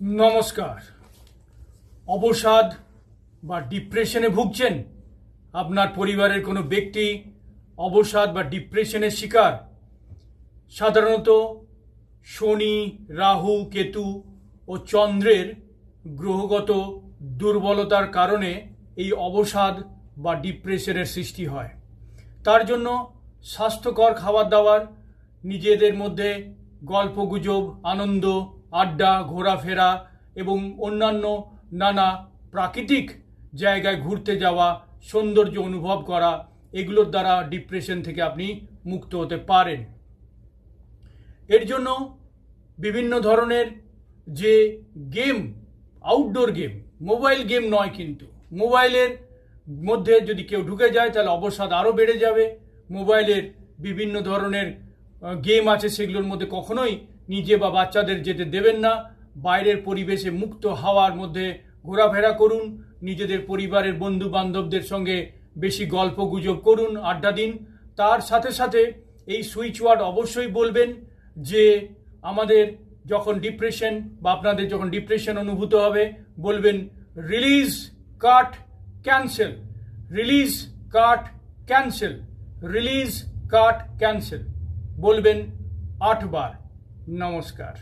নমস্কার। অবসাদ বা ডিপ্রেশনে ভুগছেন? আপনার পরিবারের কোনো ব্যক্তি অবসাদ বা ডিপ্রেশনের শিকার? সাধারণত শনি, রাহু, কেতু ও চন্দ্রের গ্রহগত দুর্বলতার কারণে এই অবসাদ বা ডিপ্রেশনের সৃষ্টি হয়। তার জন্য স্বাস্থ্যকর খাবার দাবার, নিজেদের মধ্যে গল্পগুজব, আনন্দ, আড্ডা, ঘোরাফেরা এবং অন্যান্য নানা প্রাকৃতিক জায়গায় ঘুরতে যাওয়া, সৌন্দর্য অনুভব করা, এগুলোর দ্বারা ডিপ্রেশন থেকে আপনি মুক্ত হতে পারেন। এর জন্য বিভিন্ন ধরনের যে game, outdoor game, mobile game নয়, কিন্তু মোবাইলের মধ্যে যদি কেউ ঢুকে যায় তাহলে অবসাদ আরও বেড়ে যাবে। মোবাইলের বিভিন্ন ধরনের গেম আছে, সেগুলোর মধ্যে কখনোই নিজে বা বাচ্চাদের যেতে দেবেন না। বাইরের পরিবেশে মুক্ত হাওয়ার মধ্যে ঘোরাফেরা করুন, নিজেদের পরিবারের বন্ধু বান্ধবদের সঙ্গে বেশি গল্প গুজব করুন, আড্ডা দিন। তার সাথে সাথে এই সুইচ ওয়ার্ড অবশ্যই বলবেন যে আমাদের যখন ডিপ্রেশন বা আপনাদের যখন ডিপ্রেশন অনুভূত হবে, বলবেন রিলিজ, কাট, ক্যান্সেল, রিলিজ, কাট, ক্যান্সেল, রিলিজ, কাট, ক্যান্সেল বলবেন 8 বার। নমস্কার।